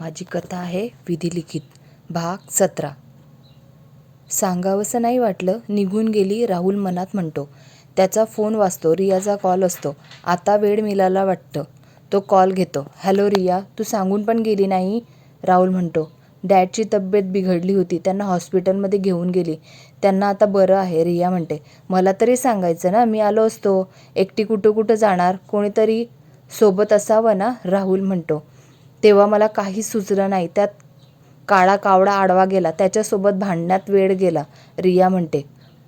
माझी कथा आहे विधिलिखित भाग 17. सांगावंसं नाही वाटलं, निघून गेली राहुल मनात म्हणतो. त्याचा फोन वाजतो, रियाचा कॉल असतो. आता वेळ मिळाला वाटतं. तो कॉल घेतो. हॅलो रिया, तू सांगून पण गेली नाही, राहुल म्हणतो. डॅडची तब्येत बिघडली होती, त्यांना हॉस्पिटलमध्ये घेऊन गेली. त्यांना आता बरं आहे, रिया म्हणते. मला तरी सांगायचं ना, मी आलो असतो. एकटी कुठं जाणार, कोणीतरी सोबत असावं ना, राहुल म्हणतो. तेव्हा मला काहीच सुचलं नाही. त्यात काळा कावडा आडवा गेला, त्याच्यासोबत भांडण्यात वेळ गेला, रिया म्हणते.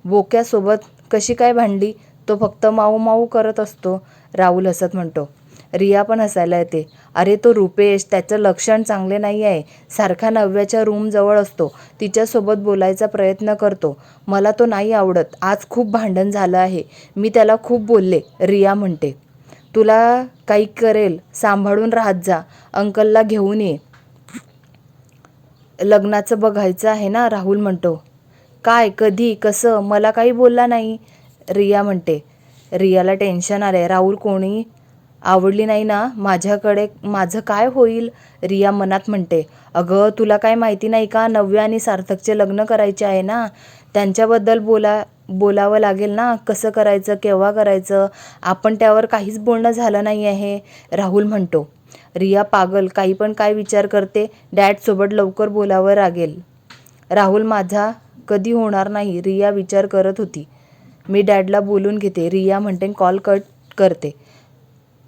बोक्यासोबत कशी काय भांडली? तो फक्त माऊ माऊ करत असतो, राहुल हसत म्हणतो. रिया पण हसायला येते. अरे तो रुपेश, त्याचं लक्षण चांगले नाही आहे. सारखा नव्याच्या रूमजवळ असतो, तिच्यासोबत बोलायचा प्रयत्न करतो. मला तो नाही आवडत. आज खूप भांडण झालं आहे, मी त्याला खूप बोलले, रिया म्हणते. तुला काही करेल, सांभाळून राहत जा. अंकलला घेऊन ये, लग्नाचं बघायचं आहे ना, राहुल म्हणतो. काय, कधी, कसं? मला काही बोलला नाही, रिया म्हणते. रियाला टेन्शन आलंय. राहुल कोणी आवडली नाही ना माझ्याकडे, माझं काय होईल, रिया मनात म्हणते. अगं तुला काय माहिती नाही का, नव्या आणि सार्थकचे लग्न करायचे आहे ना, त्यांच्याबद्दल बोलावं लागेल ना, कसं करायचं, केव्हा करायचं. आपण त्यावर काहीच बोलणं झालं नाही आहे, राहुल म्हणतो. रिया पागल, काही पण काय विचार करते. डॅडसोबत लवकर बोलावं लागेल. राहुल माझा कधी होणार नाही, रिया विचार करत होती. मी डॅडला बोलून घेते, रिया म्हणते. कॉल कट करते.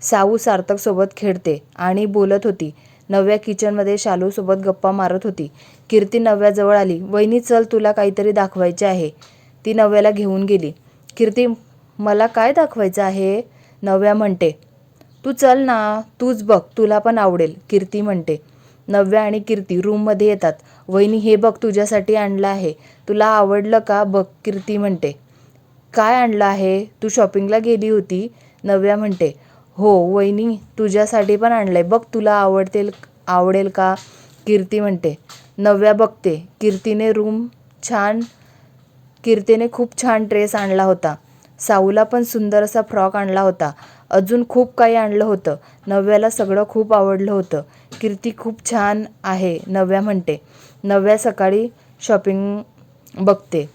साऊ सार्थकसोबत खेळते आणि बोलत होती. नव्या किचनमध्ये शालूसोबत गप्पा मारत होती. कीर्ती नव्याजवळ आली. वहिनी चल, तुला काहीतरी दाखवायचे आहे. ती नव्याला घेऊन गेली. कीर्ती, मला काय दाखवायचं आहे, नव्या म्हणते. तू चल ना, तूच बघ, तुला पण आवडेल, कीर्ती म्हणते. नव्या आणि कीर्ती रूममध्ये येतात. वहिनी हे बघ, तुझ्यासाठी आणलं आहे, तुला आवडलं का बघ, कीर्ती म्हणते. काय आणलं आहे, तू शॉपिंगला गेली होती, नव्या म्हणते. हो वहिनी, तुझ्यासाठी पण आणलंय, बघ तुला आवडेल का, कीर्ती म्हणते. नव्या बघते. कीर्तीने खूप छान ड्रेस आणला होता. साऊला पण सुंदर असा फ्रॉक आणला होता. अजून खूप काही आणलं होतं. नव्याला सगळं खूप आवडलं होतं. कीर्ती खूप छान आहे, नव्या म्हणते. नव्या सकाळी शॉपिंग बघते.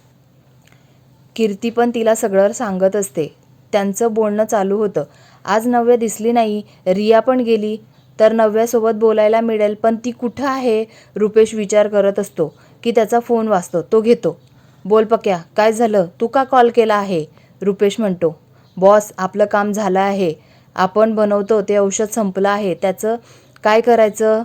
कीर्ती पण तिला सगळं सांगत असते. त्यांचं बोलणं चालू होतं. आज नव्या दिसली नाही, रिया पण गेली तर नव्यासोबत बोलायला मिळेल, पण ती कुठं आहे, रुपेश विचार करत असतो की त्याचा फोन वाजतो. तो घेतो. बोल पक्या, काय झालं, तू का कॉल केला आहे, रुपेश म्हणतो. बॉस, आपलं काम झालं आहे. आपण बनवतो ते औषध संपलं आहे, त्याचं काय करायचं.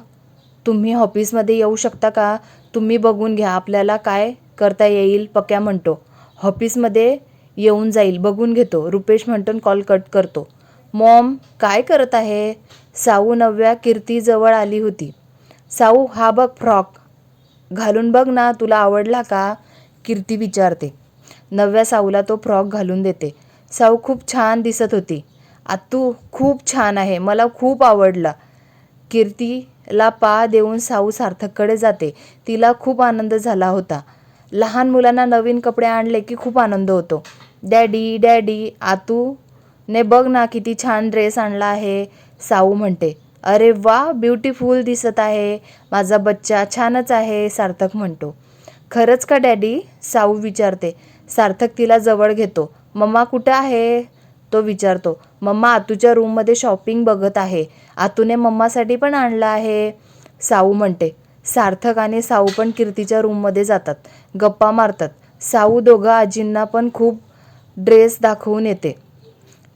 तुम्ही ऑफिसमध्ये येऊ शकता का, तुम्ही बघून घ्या, आपल्याला काय करता येईल, पक्या म्हणतो. ऑफिसमध्ये येऊन जाईल, बघून घेतो, रुपेश म्हणतो. कॉल कट करतो. मॉम काय करत आहे, साऊ नव्या कीर्तीजवळ आली होती. साऊ, हा बघ फ्रॉक, घालून बघ ना, तुला आवडला का, कीर्ती विचारते. नव्या साऊला तो फ्रॉक घालून देते. साऊ खूप छान दिसत होती. आतू खूप छान आहे, मला खूप आवडला. कीर्तीला देऊन साऊ सार्थककडे जाते. तिला खूप आनंद झाला होता. लहान मुलांना नवीन कपडे आणले की खूप आनंद होतो. डॅडी डॅडी, आतूने बघ ना किती छान ड्रेस आणला आहे, साऊ म्हणते. अरे वा, ब्युटिफुल दिसत आहे माझा बच्चा, छानच आहे, सार्थक म्हणतो. खरंच का डॅडी, साऊ विचारते. सार्थक तिला जवळ घेतो. मम्मा कुठं आहे, तो विचारतो. मम्मा आतूच्या रूममध्ये शॉपिंग बघत आहे, आतूने मम्मासाठी पण आणलं आहे, साऊ म्हणते. सार्थक आणि साऊ पण कीर्तीच्या रूममध्ये जातात, गप्पा मारतात. साऊ दोघं आजींना पण खूप ड्रेस दाखवून येते.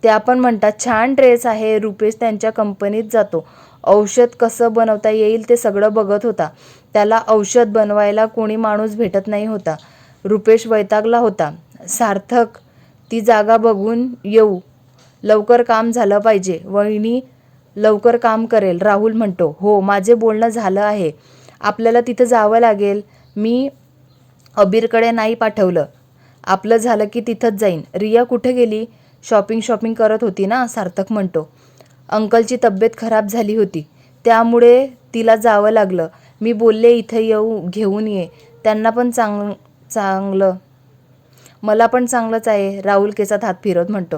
त्या पण म्हणतात छान ड्रेस आहे. रुपेश त्यांच्या कंपनीत जातो. औषध कसं बनवता येईल ते सगळं बघत होता. त्याला औषध बनवायला कोणी माणूस भेटत नाही होता. रुपेश वैतागला होता. सार्थक, ती जागा बघून येऊ, लवकर काम झालं पाहिजे, वहिनी लवकर काम करेल, राहुल म्हणतो. हो, माझे बोलणं झालं आहे, आपल्याला तिथं जावं लागेल. मी अबीरकडे नाही पाठवलं, आपलं झालं की तिथंच जाईन. रिया कुठे गेली, शॉपिंग करत होती ना, सार्थक म्हणतो. अंकलची तब्येत खराब झाली होती, त्यामुळे तिला जावं लागलं. मी बोलले इथं घेऊन ये, त्यांना पण चांगलं, मला पण चांगलंच आहे, राहुल केसात हात फिरवत म्हणतो.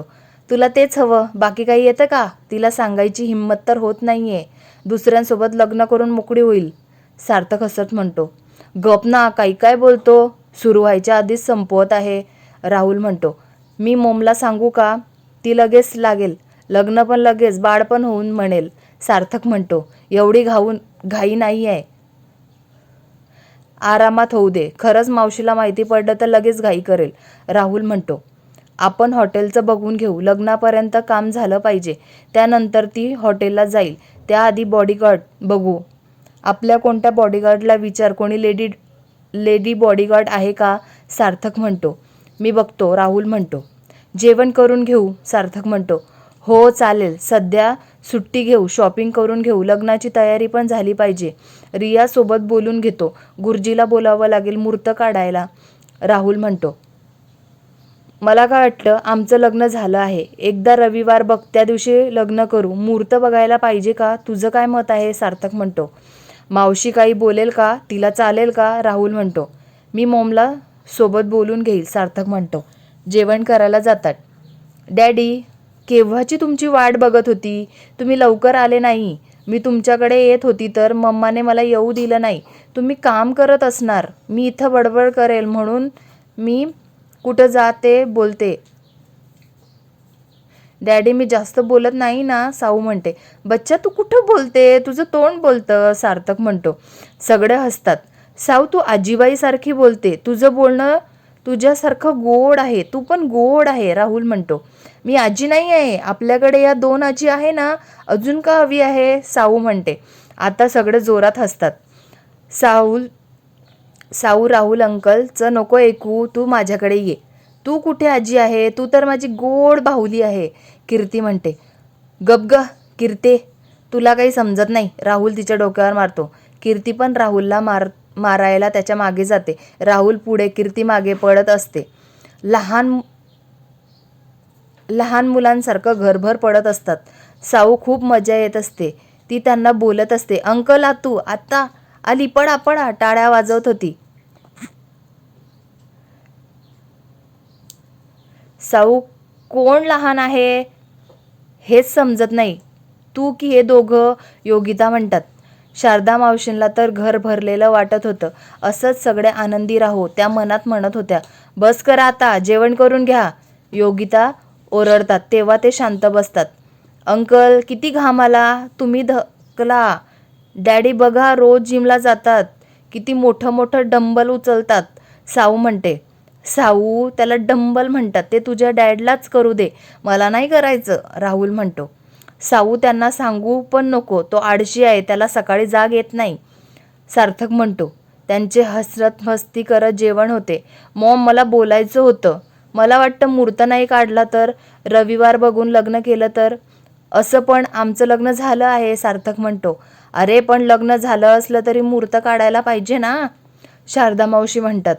तुला तेच हवं, बाकी काही येतं का? तिला सांगायची हिंमत तर होत नाहीये. दुसऱ्यांसोबत लग्न करून मोकळी होईल. सार्थक हसत म्हणतो. गप ना, काही काय बोलतो? सुरू व्हायच्या आधीच संपवत आहे. राहुल म्हणतो. मी मोमला सांगू का? ती लगेच लागेल. लग्न पण लगेच, बाळ पण होऊन म्हणेल. सार्थक म्हणतो. एवढी घाई नाही आहे. आरामात होऊ दे. खरंच मावशीला माहिती पडलं तर लगेच घाई करेल. राहुल म्हणतो. आपण हॉटेलचं बघून घेऊ. लग्नापर्यंत काम झालं पाहिजे. त्यानंतर ती हॉटेलला जाईल. त्याआधी बॉडीगार्ड बघू. आपल्या कोणत्या बॉडीगार्डला विचार. कोणी लेडी बॉडीगार्ड आहे का? सार्थक म्हणतो. मी बघतो. राहुल म्हणतो. जेवण करून घेऊ. सार्थक म्हणतो. हो चालेल. सध्या सुट्टी घेऊ. शॉपिंग करून घेऊ. लग्नाची तयारी पण झाली पाहिजे. रिया सोबत बोलून घेतो. गुरुजीला बोलावं लागेल मुहूर्त काढायला. राहुल म्हणतो. मला काय वाटलं, आमचं लग्न झालं आहे. एकदा रविवार बघ, त्या दिवशी लग्न करू. मुहूर्त बघायला पाहिजे का? तुझं काय मत आहे? सार्थक म्हणतो. मावशी काही बोलेल का? तिला चालेल का? राहुल म्हणतो. मी मोमला सोबत बोलून घेईल. सार्थक म्हणतो. जेवण करायला जातात. डॅडी, केव्हाची तुमची वाट बघत होती. तुम्ही लवकर आले नाही. मी तुमच्याकडे येत होती तर मम्माने मला येऊ दिलं नाही. तुम्ही काम करत असणार. मी इथं बडबड करेल म्हणून मी कुठं जाते बोलते. डॅडी, मी जास्त बोलत नाही ना. साऊ म्हणते. बच्चा, तू कुठं बोलते? तुझं तोंड बोलतं. सार्थक म्हणतो. सगळे हसतात. साऊ, तू आजीबाईसारखी बोलते. तुझं बोलणं तुझ्यासारखं गोड आहे. तू पण गोड आहे. राहुल म्हणतो. मी आजी नाही आहे. आपल्याकडे या 2 आजी आहे ना. अजून का हवी आहे? साऊ म्हणते. आता सगळे जोरात हसतात. साऊ राहुल अंकलचं नको ऐकू. तू माझ्याकडे ये. तू कुठे आजी आहे? तू तर माझी गोड बाहुली आहे. कीर्ती म्हणते. गप ग कीर्ते, तुला काही समजत नाही. राहुल तिच्या डोक्यावर मारतो. कीर्ती पण राहुलला मारायला त्याच्या मागे जाते. राहुल पुढे, कीर्ती मागे पडत असते. लहान मुलांसारखं घरभर पडत असतात. साऊ खूप मजा येत असते. ती त्यांना बोलत असते. अंकल आतू आता आली, पडा पडा. टाळ्या वाजवत होती. साऊ, कोण लहान आहे हेच समजत नाही. तू की हे दोघं? योगिता म्हणतात. शारदा मावशींना तर घर भरलेलं वाटत होतं. असंच सगळे आनंदी राहो त्या मनात म्हणत होत्या. बस करा आता, जेवण करून घ्या. योगिता ओरडतात तेव्हा ते शांत बसतात. अंकल, किती घाम आला. तुम्ही धकला. डॅडी बघा, रोज जिमला जातात. किती मोठं मोठं डंबल उचलतात. साऊ म्हणते. साऊ, त्याला डंबल म्हणतात. ते तुझ्या डॅडलाच करू दे, मला नाही करायचं. राहुल म्हणतो. साऊ, त्यांना सांगू पण नको. तो आळशी आहे. त्याला सकाळी जाग येत नाही. सार्थक म्हणतो. त्यांचे हसरत मस्ती करत जेवण होते. मॉम, मला बोलायचं होतं. मला वाटतं मुहूर्त नाही काढला तर, रविवार बघून लग्न केलं तर. असं पण आमचं लग्न झालं आहे. सार्थक म्हणतो. अरे पण लग्न झालं असलं तरी मुहूर्त काढायला पाहिजे ना. शारदा मावशी म्हणतात.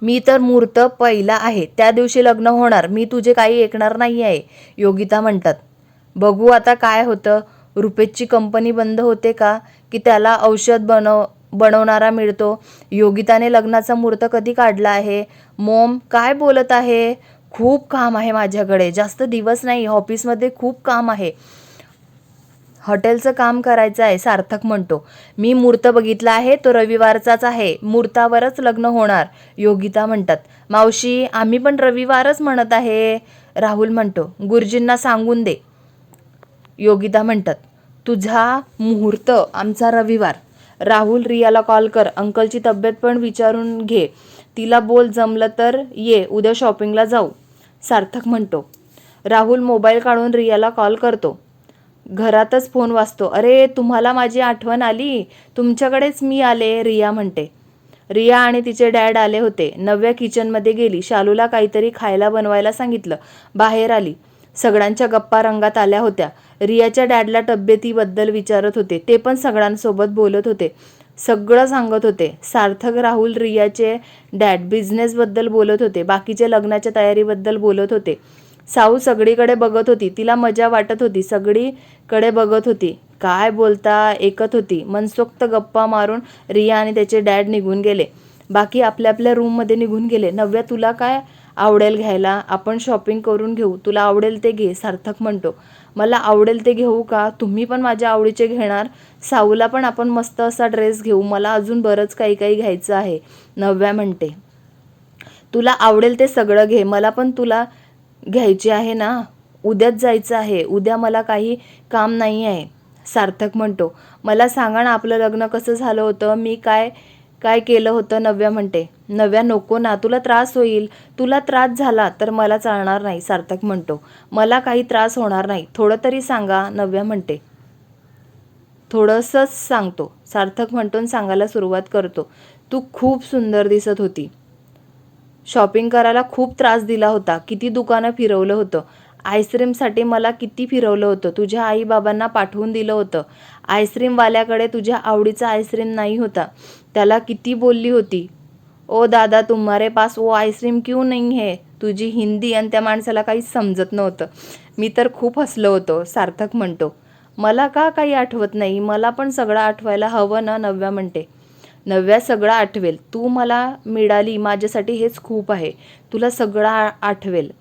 मी तर मुहूर्त पहिला आहे, त्या दिवशी लग्न होणार. मी तुझे काही ऐकणार नाही आहे. योगिता म्हणतात. बघू आता काय होतं. रुपेशची कंपनी बंद होते का, की त्याला औषध बनवणारा मिळतो. योगिताने लग्नाचा मुहूर्त कधी काढला आहे? मॉम, काय बोलत आहे? खूप काम आहे माझ्याकडे. जास्त दिवस नाही. ऑफिसमध्ये खूप काम आहे. हॉटेलचं काम करायचं आहे. सार्थक म्हणतो. मी मुहूर्त बघितला आहे, तो रविवारचाच आहे. मुहूर्तावरच लग्न होणार. योगिता म्हणतात. मावशी, आम्ही पण रविवारच म्हणत आहे. राहुल म्हणतो. गुरुजींना सांगून दे. योगिता म्हणतात. तुझा मुहूर्त, आमचा रविवार. राहुल, रियाला कॉल कर. अंकलची तब्येत पण विचारून घे. तिला बोल जमलं तर ये, उद्या शॉपिंगला जाऊ. सार्थक म्हणतो. राहुल मोबाईल काढून रियाला कॉल करतो. घरातच फोन वाजतो. अरे, तुम्हाला माझी आठवण आली. तुमच्याकडेच मी आले. रिया म्हणते. रिया आणि तिचे डॅड आले होते. नव्या किचनमध्ये गेली. शालूला काहीतरी खायला बनवायला सांगितलं. बाहेर आली. सगळ्यांच्या गप्पा रंगात आल्या होत्या. रियाच्या डॅडला तब्येतीबद्दल विचारत होते. ते पण सगळ्यांसोबत बोलत होते. सगळं सांगत होते. सार्थक, राहुल, रियाचे डॅड बिझनेसबद्दल बोलत होते. बाकीचे लग्नाच्या तयारीबद्दल बोलत होते. साऊ सगळीकडे बघत होती. तिला मजा वाटत होती. सगळीकडे बघत होती. काय बोलता ऐकत होती. मनसोक्त गप्पा मारून रिया आणि त्याचे डॅड निघून गेले. बाकी आपल्या आपल्या रूममध्ये निघून गेले. नव्या, तुला काय आवडेल घ्यायला, आपण शॉपिंग करून घेऊ, तुला आवडेल ते घे. सार्थक म्हणतो, मला आवडेल ते घेऊ का? तुम्ही पण माझ्या आवडीचे घेणार? साऊला पण आपण मस्त असा ड्रेस घेऊ, मला अजून बरंच काही काही घ्यायचं आहे. नव्या म्हणते, तुला आवडेल ते सगळं घे, मला पण तुला घ्यायचे आहे ना, उद्याच जायचं आहे, उद्या मला काही काम नाही आहे. सार्थक म्हणतो, मला सांगा ना आपलं लग्न कसं झालं होतं, मी काय काय केलं होतं. नव्या म्हणते, नव्या नको ना, तुला त्रास होईल, तुला त्रास झाला तर मला चालणार नाही. सार्थक म्हणतो, मला काही त्रास होणार नाही, थोडं तरी सांगा. नव्या म्हणते, थोडंसंच सांगतो. सार्थक म्हणतो सांगायला सुरुवात करतो, तू खूप सुंदर दिसत होती, शॉपिंग करायला खूप त्रास दिला होता, किती दुकानं फिरवलं होतं, आईस्क्रीमसाठी मला किती फिरवलं होतं, तुझ्या आईबाबांना पाठवून दिलं होतं, आईस्क्रीमवाल्याकडे तुझ्या आवडीचा आईस्क्रीम नाही होता, त्याला किती बोलली होती, ओ दादा तुम्हारे पास वो आईस्क्रीम क्यों नहीं है. तुझी हिंदी आणि त्या माणसाला काहीच समजत नव्हतं. मी तर खूप हसलो होतो. सार्थक म्हणतो, मला का काही आठवत नाही, मला पण सगळं आठवायला हवं ना. नव्या म्हणते, नव्या सगळं आठवेल, तू मला मिळाली माझ्यासाठी हेच खूप आहे, तुला सगळं आठवेल.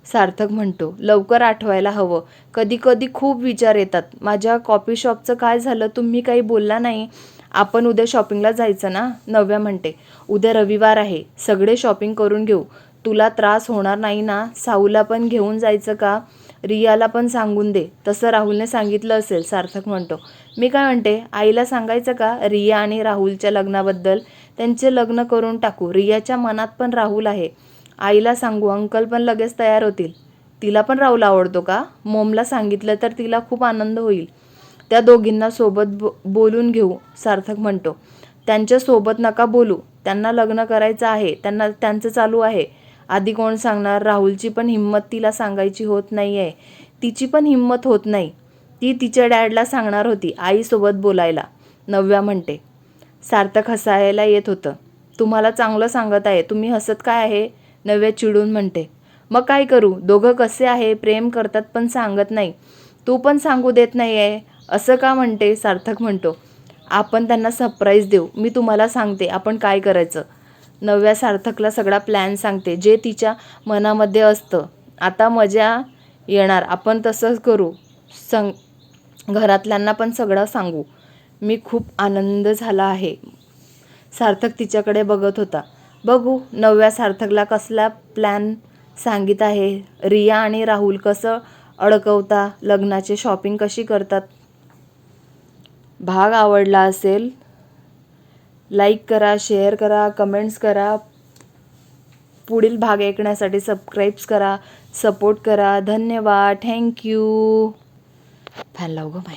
सार्थक म्हणतो, लवकर आठवायला हवं, कधी कधी खूप विचार येतात. माझ्या कॉफी शॉपचं काय झालं, तुम्ही काही बोलला नाही, आपण उद्या शॉपिंगला जायचं ना. नव्या म्हणते, उद्या रविवार आहे, सगळे शॉपिंग करून घेऊ, तुला त्रास होणार नाही ना. साऊला पण घेऊन जायचं का? रियाला पण सांगून दे, तसं राहुलने सांगितलं असेल. सार्थक म्हणतो, मी काय म्हणते, आईला सांगायचं का रिया आणि राहुलच्या लग्नाबद्दल, त्यांचे लग्न करून टाकू, रियाच्या मनात पण राहुल आहे, आईला सांगू, अंकल पण लगेच तयार होतील. तिला पण राहुल आवडतो का? मोमला सांगितलं तर तिला खूप आनंद होईल, त्या दोघींना सोबत बोलून घेऊ. सार्थक म्हणतो, त्यांच्यासोबत नका बोलू, त्यांना लग्न करायचं आहे, त्यांचं चालू आहे, आधी कोण सांगणार. राहुलची पण हिंमत तिला सांगायची होत नाही आहे, तिची पण हिंमत होत नाही, ती तिच्या डॅडला सांगणार होती आईसोबत बोलायला. नव्या म्हणते, सार्थक हसायला येत होतं, तुम्हाला चांगलं सांगत आहे, तुम्ही हसत काय आहे. नव्या चिडून म्हणते, मग काय करू, दोघं कसे आहे, प्रेम करतात पण सांगत नाही, तू पण सांगू देत नाही आहे, असं का म्हणते. सार्थक म्हणतो, आपण त्यांना सरप्राईज देऊ, मी तुम्हाला सांगते आपण काय करायचं. नव्या सार्थकला सगळा प्लॅन सांगते, जे तिच्या मनामध्ये असतं. आता मजा येणार, आपण तसंच करू, घरातल्यांना पण सगळं सांगू, मी खूप आनंद झाला आहे. सार्थक तिच्याकडे बघत होता. बघू नव्या सार्थकला कसला प्लॅन सांगित आहे, रिया आणि राहुल कसं अडकवता, लग्नाची शॉपिंग कशी करतात. भाग आवडला असेल, लाईक करा, शेअर करा, कमेंट्स करा, पुढील भाग ऐकण्यासाठी सबस्क्राईब करा, सपोर्ट करा. धन्यवाद, थँक्यू. फॅन लावू गं बाय.